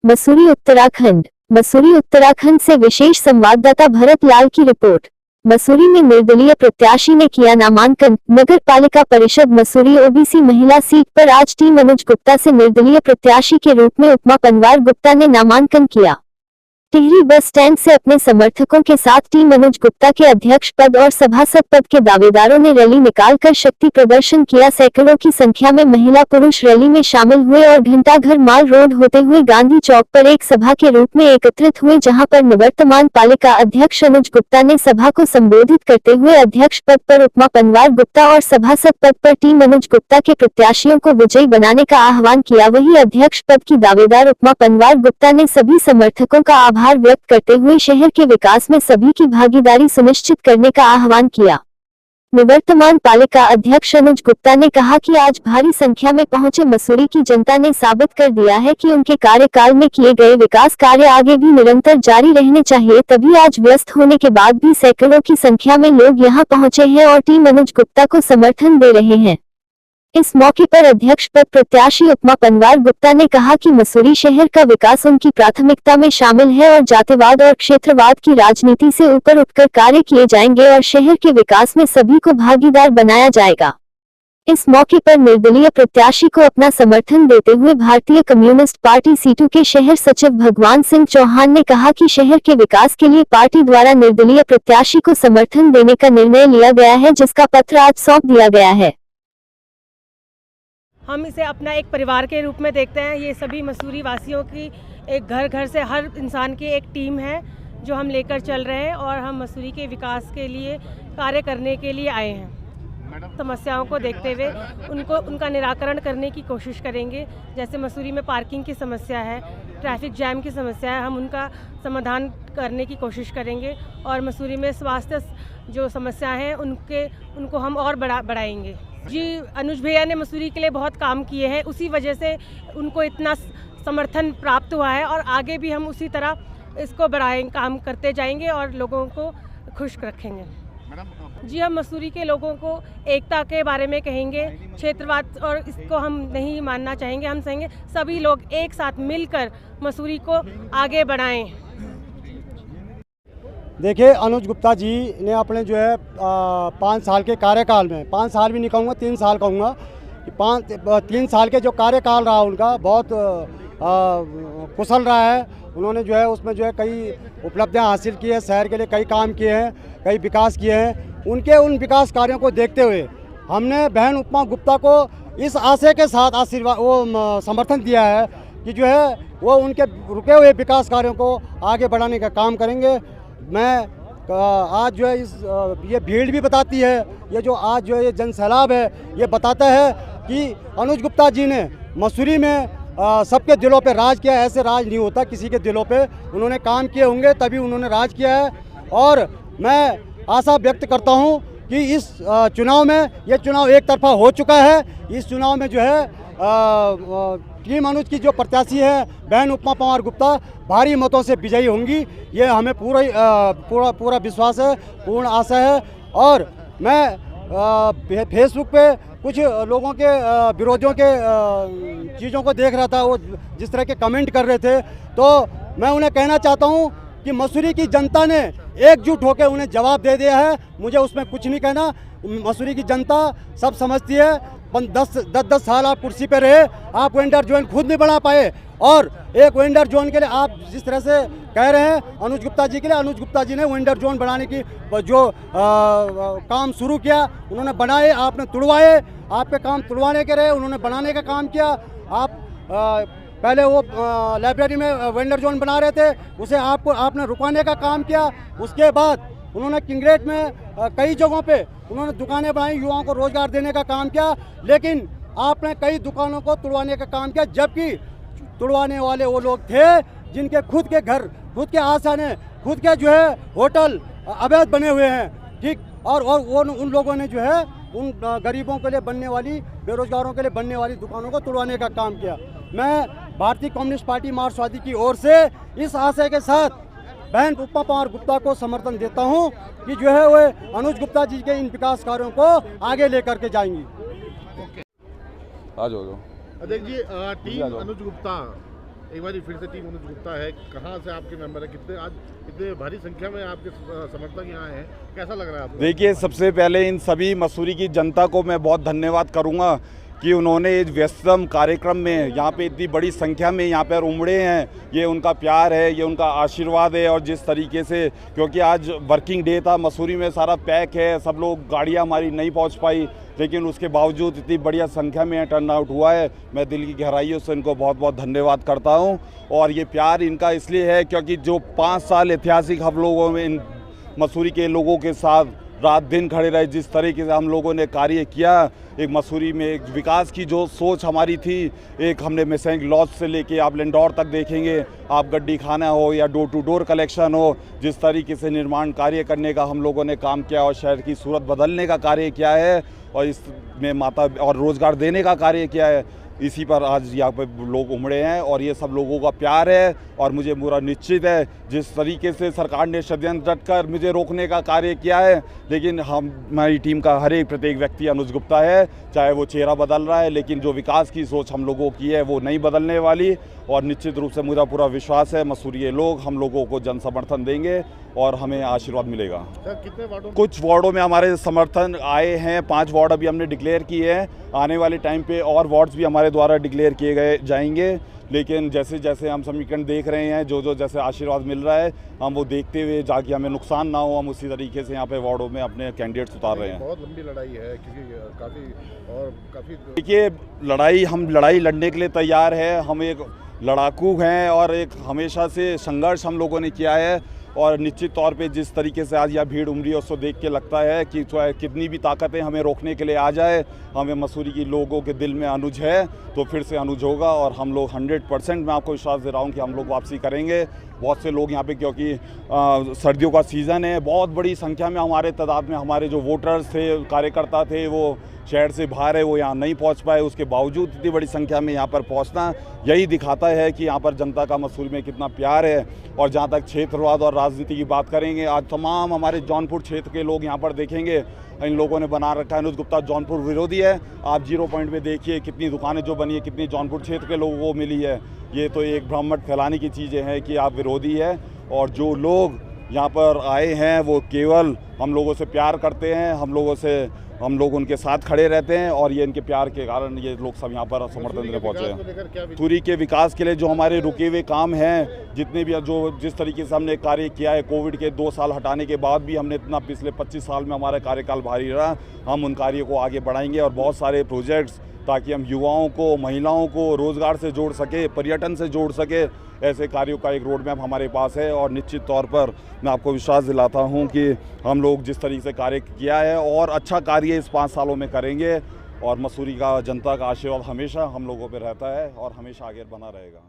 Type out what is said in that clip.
मसूरी उत्तराखंड से विशेष संवाददाता भरत लाल की रिपोर्ट। मसूरी में निर्दलीय प्रत्याशी ने किया नामांकन। नगर पालिका परिषद मसूरी ओबीसी महिला सीट पर आज टीम अनुज गुप्ता से निर्दलीय प्रत्याशी के रूप में उपमा पनवार गुप्ता ने नामांकन किया। टिहरी बस स्टैंड से अपने समर्थकों के साथ टीम अनुज गुप्ता के अध्यक्ष पद और सभासद पद के दावेदारों ने रैली निकालकर शक्ति प्रदर्शन किया। सैकड़ों की संख्या में महिला पुरुष रैली में शामिल हुए और घंटाघर माल रोड होते हुए गांधी चौक पर एक सभा के रूप में एकत्रित हुए, जहां पर निवर्तमान पालिका अध्यक्ष अनुज गुप्ता ने सभा को संबोधित करते हुए अध्यक्ष पद पर उपमा पनवार गुप्ता और सभासद पद पर टीम अनुज गुप्ता के प्रत्याशियों को विजयी बनाने का आह्वान किया। वहीं अध्यक्ष पद की दावेदार उपमा पनवार गुप्ता ने सभी समर्थकों का आभार व्यक्त करते हुए शहर के विकास में सभी की भागीदारी सुनिश्चित करने का आह्वान किया। निवर्तमान पालिका अध्यक्ष अनुज गुप्ता ने कहा कि आज भारी संख्या में पहुंचे मसूरी की जनता ने साबित कर दिया है कि उनके कार्यकाल में किए गए विकास कार्य आगे भी निरंतर जारी रहने चाहिए, तभी आज व्यस्त होने के बाद भी सैकड़ों की संख्या में लोग यहां पहुंचे हैं और टीम अनुज गुप्ता को समर्थन दे रहे हैं। इस मौके पर अध्यक्ष पद प्रत्याशी उपमा पनवार गुप्ता ने कहा कि मसूरी शहर का विकास उनकी प्राथमिकता में शामिल है और जातिवाद और क्षेत्रवाद की राजनीति से ऊपर उठकर कार्य किए जाएंगे और शहर के विकास में सभी को भागीदार बनाया जाएगा। इस मौके पर निर्दलीय प्रत्याशी को अपना समर्थन देते हुए भारतीय कम्युनिस्ट पार्टी सीटू के शहर सचिव भगवान सिंह चौहान ने कहा कि शहर के विकास के लिए पार्टी द्वारा निर्दलीय प्रत्याशी को समर्थन देने का निर्णय लिया गया है, जिसका पत्र आज सौंप दिया गया है। हम इसे अपना एक परिवार के रूप में देखते हैं। ये सभी मसूरी वासियों की एक घर घर से हर इंसान की एक टीम है जो हम लेकर चल रहे हैं और हम मसूरी के विकास के लिए कार्य करने के लिए आए हैं। समस्याओं को देखते हुए उनका निराकरण करने की कोशिश करेंगे। जैसे मसूरी में पार्किंग की समस्या है, ट्रैफिक जैम की समस्या है, हम उनका समाधान करने की कोशिश करेंगे और मसूरी में स्वास्थ्य जो समस्याएं हैं उनको हम और बढ़ाएंगे। जी, अनुज भैया ने मसूरी के लिए बहुत काम किए हैं, उसी वजह से उनको इतना समर्थन प्राप्त हुआ है और आगे भी हम उसी तरह इसको बढ़ाएंगे, काम करते जाएंगे और लोगों को खुश रखेंगे। जी, हम मसूरी के लोगों को एकता के बारे में कहेंगे, क्षेत्रवाद और इसको हम नहीं मानना चाहेंगे। हम चाहेंगे सभी लोग एक साथ मिलकर मसूरी को आगे बढ़ाएं। देखिए, अनुज गुप्ता जी ने अपने जो है 5 साल के कार्यकाल में, 5 साल भी नहीं कहूँगा, 3 साल कहूँगा, 3 साल के जो कार्यकाल रहा उनका बहुत कुशल रहा है। उन्होंने जो है उसमें जो है कई उपलब्धियां हासिल की है, शहर के लिए कई काम किए हैं, कई विकास किए हैं। उनके उन विकास कार्यों को देखते हुए हमने बहन उपमा गुप्ता को इस आशय के साथ समर्थन दिया है कि जो है वो उनके रुके हुए विकास कार्यों को आगे बढ़ाने का काम करेंगे। मैं आज जो है ये भीड़ भी बताती है, ये जो आज जो है ये जन सैलाब है, ये बताता है कि अनुज गुप्ता जी ने मसूरी में सबके दिलों पे राज किया। ऐसे राज नहीं होता, किसी के दिलों पे उन्होंने काम किए होंगे तभी उन्होंने राज किया है। और मैं आशा व्यक्त करता हूं कि इस चुनाव में, ये चुनाव एक तरफा हो चुका है, इस चुनाव में जो है टीम अनुज की जो प्रत्याशी है बहन उपमा पनवार गुप्ता भारी मतों से विजयी होंगी। ये हमें पूरा विश्वास है, पूर्ण आशा है। और मैं फेसबुक पे कुछ लोगों के विरोधियों के चीज़ों को देख रहा था, वो जिस तरह के कमेंट कर रहे थे, तो मैं उन्हें कहना चाहता हूं कि मसूरी की जनता ने एकजुट होकर उन्हें जवाब दे दिया है। मुझे उसमें कुछ नहीं कहना। मसूरी की जनता सब समझती है। 10 साल आप कुर्सी पे रहे, आप वेंडर जोन खुद नहीं बना पाए, और एक वेंडर जोन के लिए आप जिस तरह से कह रहे हैं अनुज गुप्ता जी के लिए, अनुज गुप्ता जी ने वेंडर जोन बनाने की जो काम शुरू किया उन्होंने बनाए, आपने तुड़वाए। आपके काम तुड़वाने के रहे, उन्होंने बनाने का काम किया। आप पहले वो लाइब्रेरी में वेंडर जोन बना रहे थे, उसे आपने रुकवाने का काम किया। उसके बाद उन्होंने किंगरेट में कई जगहों पे उन्होंने दुकानें बनाई, युवाओं को रोजगार देने का काम किया, लेकिन आपने कई दुकानों को तुड़वाने का काम किया, जबकि तुड़वाने वाले वो लोग थे जिनके खुद के घर, खुद के आसाने, खुद के जो है होटल अवैध बने हुए हैं, ठीक। और उन लोगों ने जो है उन गरीबों के लिए बनने वाली, बेरोजगारों के लिए बनने वाली दुकानों को तुड़वाने का काम किया। मैं भारतीय कम्युनिस्ट पार्टी मार्क्सवादी की ओर से इस आशय के साथ बहन उपमा पनवार गुप्ता को समर्थन देता हूं कि जो है वो अनुज गुप्ता जी के इन विकास कार्यों को आगे लेकर के जाएंगी। आ जाओ। देखिए, टीम अनुज गुप्ता एक बार फिर से टीम मनोज गुप्ता है, कहाँ से आपके मेंबर है, कितने आज इतने भारी संख्या में आपके समर्थक यहाँ हैं, कैसा लग रहा है आपको? देखिए, सबसे पहले इन सभी मसूरी की जनता को मैं बहुत धन्यवाद करूँगा कि उन्होंने इस व्यस्तम कार्यक्रम में यहाँ पे इतनी बड़ी संख्या में यहाँ पर उमड़े हैं। ये उनका प्यार है, ये उनका आशीर्वाद है। और जिस तरीके से, क्योंकि आज वर्किंग डे था, मसूरी में सारा पैक है, सब लोग, गाड़ियाँ हमारी नहीं पहुँच पाई, लेकिन उसके बावजूद इतनी बढ़िया संख्या में टर्न आउट हुआ है। मैं दिल की गहराइयों से इनको बहुत बहुत धन्यवाद करता हूँ। और ये प्यार इनका इसलिए है क्योंकि जो 5 साल ऐतिहासिक हम लोगों में इन मसूरी के लोगों के साथ रात दिन खड़े रहे, जिस तरीके से हम लोगों ने कार्य किया, एक मसूरी में एक विकास की जो सोच हमारी थी, एक हमने मिसैंग लॉज से लेके आप लिंडौर तक देखेंगे, आप गड्डी खाना हो या डोर टू डोर कलेक्शन हो, जिस तरीके से निर्माण कार्य करने का हम लोगों ने काम किया और शहर की सूरत बदलने का कार्य किया है और इसमें माता और रोज़गार देने का कार्य किया है, इसी पर आज यहाँ पे लोग उमड़े हैं। और ये सब लोगों का प्यार है और मुझे पूरा निश्चित है, जिस तरीके से सरकार ने षड्यंत्र रचकर मुझे रोकने का कार्य किया है, लेकिन हमारी टीम का हर एक प्रत्येक व्यक्ति अनुज गुप्ता है। चाहे वो चेहरा बदल रहा है, लेकिन जो विकास की सोच हम लोगों की है वो नहीं बदलने वाली। और निश्चित रूप से मेरा पूरा विश्वास है मसूरी लोग हम लोगों को जन समर्थन देंगे और हमें आशीर्वाद मिलेगा। सर, कितने वार्डों कुछ वार्डों में हमारे समर्थन आए हैं, 5 वार्ड अभी हमने डिक्लेयर किए हैं। आने वाले टाइम पे और वार्ड्स भी हमारे द्वारा डिक्लेयर किए गए जाएंगे, लेकिन जैसे जैसे हम समीकरण देख रहे हैं, जो जैसे आशीर्वाद मिल रहा है, हम वो देखते हुए जाके हमें नुकसान ना हो, हम उसी तरीके से यहाँ पे वार्डों में अपने कैंडिडेट्स उतार रहे हैं। बहुत लंबी लड़ाई है क्योंकि काफ़ी देखिए, हम लड़ाई लड़ने के लिए तैयार है। हम एक लड़ाकू हैं और एक हमेशा से संघर्ष हम लोगों ने किया है। और निश्चित तौर पे जिस तरीके से आज यहाँ भीड़ उमड़ी है, उसको देख के लगता है कि चाहे कितनी भी ताकतें हमें रोकने के लिए आ जाए, हमें मसूरी की लोगों के दिल में अनुज है तो फिर से अनुज होगा। और हम लोग 100% मैं आपको विश्वास दे रहा हूँ कि हम लोग वापसी करेंगे। बहुत से लोग यहाँ पे, क्योंकि सर्दियों का सीज़न है, बहुत बड़ी संख्या में हमारे तादाद में हमारे जो वोटर्स थे, कार्यकर्ता थे, वो शहर से बाहर है, वो यहाँ नहीं पहुँच पाए। उसके बावजूद इतनी बड़ी संख्या में यहाँ पर पहुँचना यही दिखाता है कि यहाँ पर जनता का मसूरी में कितना प्यार है। और जहाँ तक क्षेत्रवाद और राजनीति की बात करेंगे, आज तमाम हमारे जौनपुर क्षेत्र के लोग यहाँ पर देखेंगे, इन लोगों ने बना रखा है अनुज गुप्ता जौनपुर विरोधी है। आप 0 पॉइंट में देखिए कितनी दुकानें जो बनी है, कितनी जौनपुर क्षेत्र के लोगों को मिली है। ये तो एक भ्रमट फैलाने की चीज़ें हैं कि आप विरोधी है। और जो लोग यहाँ पर आए हैं वो केवल हम लोगों से प्यार करते हैं, हम लोग उनके साथ खड़े रहते हैं और ये इनके प्यार के कारण ये लोग सब यहाँ पर समर्थन देने पहुँचे हैं। मसूरी के विकास के लिए जो हमारे रुके हुए काम हैं, जितने भी जिस तरीके से हमने कार्य किया है, कोविड के 2 साल हटाने के बाद भी हमने इतना पिछले 25 साल में हमारा कार्यकाल भारी रहा, हम उन कार्यों को आगे बढ़ाएंगे। और बहुत सारे प्रोजेक्ट्स, ताकि हम युवाओं को, महिलाओं को रोज़गार से जोड़ सके, पर्यटन से जोड़ सके, ऐसे कार्यों का एक रोड मैप हमारे पास है। और निश्चित तौर पर मैं आपको विश्वास दिलाता हूं कि हम लोग जिस तरीके से कार्य किया है और अच्छा कार्य इस 5 सालों में करेंगे। और मसूरी का जनता का आशीर्वाद हमेशा हम लोगों पर रहता है और हमेशा आगे बना रहेगा।